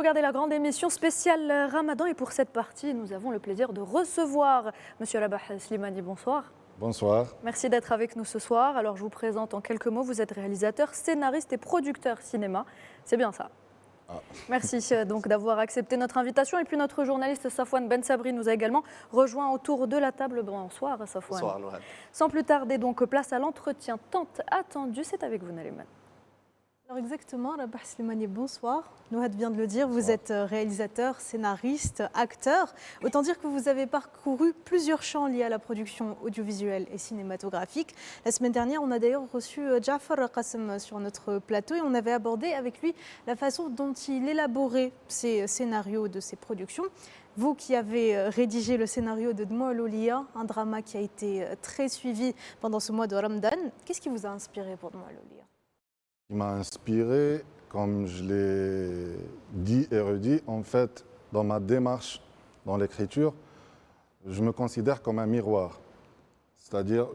Regardez la grande émission spéciale Ramadan et pour cette partie, nous avons le plaisir de recevoir Monsieur Rabah Slimani. Bonsoir. Bonsoir. Merci d'être avec nous ce soir. Alors je vous présente en quelques mots, vous êtes réalisateur, scénariste et producteur cinéma. C'est bien ça. Merci donc d'avoir accepté notre invitation. Et puis notre journaliste Safwan Ben Sabri nous a également rejoint autour de la table. Bonsoir Safwan. Bonsoir Noël. Sans plus tarder donc, place à l'entretien tant attendu. C'est avec vous Naliman. Alors exactement, Rabah Slimani, bonsoir. Nouhad vient de le dire, vous êtes réalisateur, scénariste, acteur. Autant dire que vous avez parcouru plusieurs champs liés à la production audiovisuelle et cinématographique. La semaine dernière, on a d'ailleurs reçu Jafar Qassem sur notre plateau et on avait abordé avec lui la façon dont il élaborait ses scénarios de ses productions. Vous qui avez rédigé le scénario de Dmoua Loulia, un drama qui a été très suivi pendant ce mois de Ramadan, qu'est-ce qui vous a inspiré pour Dmoua Loulia ? Il m'a inspiré, comme je l'ai dit et redit, en fait, dans ma démarche, dans l'écriture, je me considère comme un miroir. C'est-à-dire,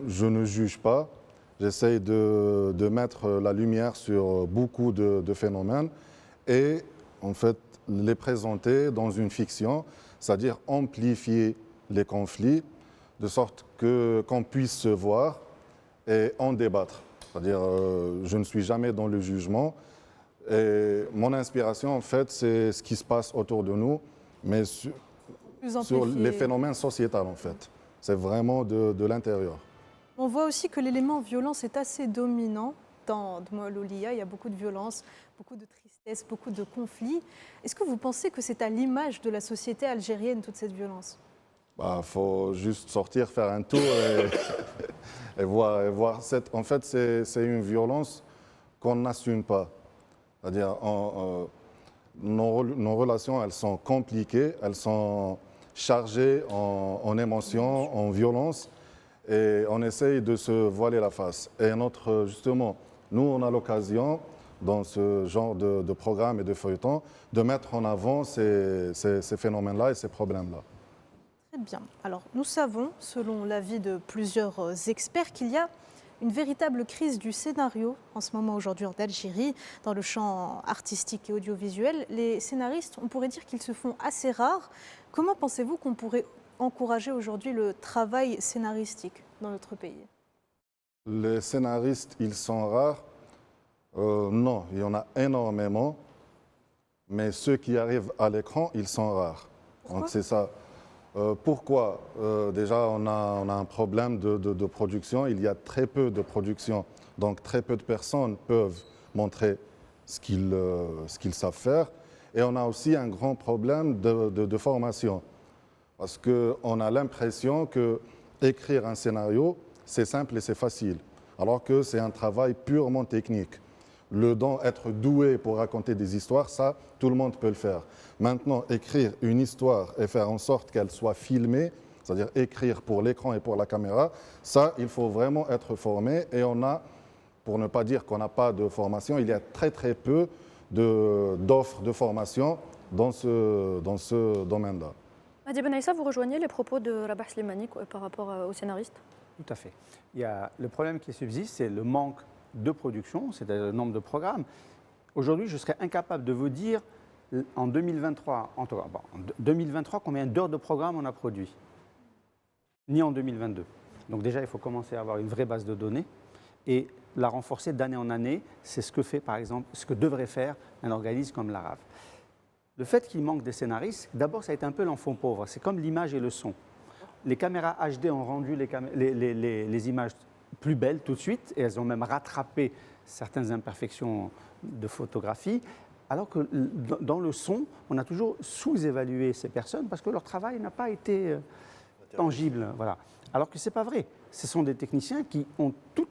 je ne juge pas, j'essaye de mettre la lumière sur beaucoup de phénomènes et, en fait, les présenter dans une fiction, c'est-à-dire amplifier les conflits, de sorte qu'on puisse se voir et en débattre. C'est-à-dire, je ne suis jamais dans le jugement. Et mon inspiration, en fait, c'est ce qui se passe autour de nous, mais sur les phénomènes sociétals, en fait. C'est vraiment de l'intérieur. On voit aussi que l'élément violence est assez dominant dans Dmoua Loulia. Il y a beaucoup de violence, beaucoup de tristesse, beaucoup de conflits. Est-ce que vous pensez que c'est à l'image de la société algérienne, toute cette violence ? Faut juste sortir, faire un tour et voir. En fait, c'est une violence qu'on n'assume pas. C'est-à-dire, nos relations, elles sont compliquées, elles sont chargées en émotions, en violence, et on essaye de se voiler la face. Et justement, nous, on a l'occasion, dans ce genre de programme et de feuilleton, de mettre en avant ces phénomènes-là et ces problèmes-là. Très bien. Alors, nous savons, selon l'avis de plusieurs experts, qu'il y a une véritable crise du scénario en ce moment aujourd'hui en Algérie, dans le champ artistique et audiovisuel. Les scénaristes, on pourrait dire qu'ils se font assez rares. Comment pensez-vous qu'on pourrait encourager aujourd'hui le travail scénaristique dans notre pays ? Les scénaristes, ils sont rares. Non, il y en a énormément. Mais ceux qui arrivent à l'écran, ils sont rares. Pourquoi ? Donc c'est ça. Pourquoi ? Déjà, on a un problème de production. Il y a très peu de production. Donc, très peu de personnes peuvent montrer ce qu'ils savent faire. Et on a aussi un grand problème de formation. Parce qu'on a l'impression qu'écrire un scénario, c'est simple et c'est facile. Alors que c'est un travail purement technique. Le don, être doué pour raconter des histoires, ça, tout le monde peut le faire. Maintenant, écrire une histoire et faire en sorte qu'elle soit filmée, c'est-à-dire écrire pour l'écran et pour la caméra, ça, il faut vraiment être formé. Et on a, pour ne pas dire qu'on n'a pas de formation, il y a très très peu d'offres de formation dans ce domaine-là. Madi Ben Aïssa, vous rejoignez les propos de Rabah Slimani par rapport aux scénaristes ? Tout à fait. Le problème qui subsiste, c'est le manque de production, c'est-à-dire le nombre de programmes. Aujourd'hui, je serais incapable de vous dire en 2023, combien d'heures de programmes on a produit, ni en 2022. Donc déjà, il faut commencer à avoir une vraie base de données et la renforcer d'année en année. C'est ce que fait, par exemple, ce que devrait faire un organisme comme l'ARAV. Le fait qu'il manque des scénaristes, d'abord, ça a été un peu l'enfant pauvre. C'est comme l'image et le son. Les caméras HD ont rendu les images plus belles tout de suite, et elles ont même rattrapé certaines imperfections de photographie, alors que dans le son, on a toujours sous-évalué ces personnes parce que leur travail n'a pas été tangible. Voilà. Alors que ce n'est pas vrai. Ce sont des techniciens qui ont tout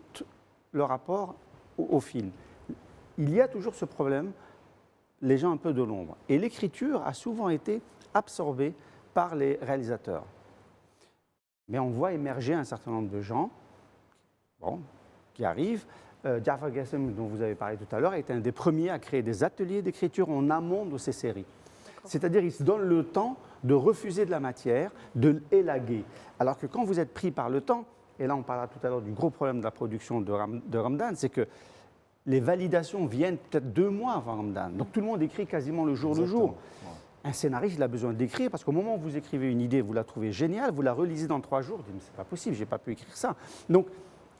leur rapport au film. Il y a toujours ce problème, les gens un peu de l'ombre. Et l'écriture a souvent été absorbée par les réalisateurs. Mais on voit émerger un certain nombre de gens qui arrivent. Jafar Qassem, dont vous avez parlé tout à l'heure, est un des premiers à créer des ateliers d'écriture en amont de ces séries. C'est-à-dire qu'il se donne le temps de refuser de la matière, de l'élaguer. Alors que quand vous êtes pris par le temps, et là on parlera tout à l'heure du gros problème de la production de Ramadan, c'est que les validations viennent peut-être 2 mois avant Ramadan. Donc tout le monde écrit quasiment le jour le jour. Un scénariste, il a besoin d'écrire parce qu'au moment où vous écrivez une idée, vous la trouvez géniale, vous la relisez dans 3 jours, vous dites mais c'est pas possible, j'ai pas pu écrire ça. Donc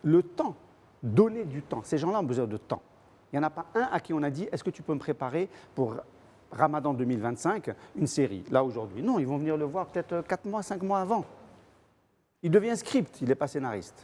le temps, donner du temps. Ces gens-là ont besoin de temps. Il n'y en a pas un à qui on a dit est-ce que tu peux me préparer pour Ramadan 2025 une série là aujourd'hui. Non, ils vont venir le voir peut-être 4 mois, 5 mois avant. Il devient script, il n'est pas scénariste.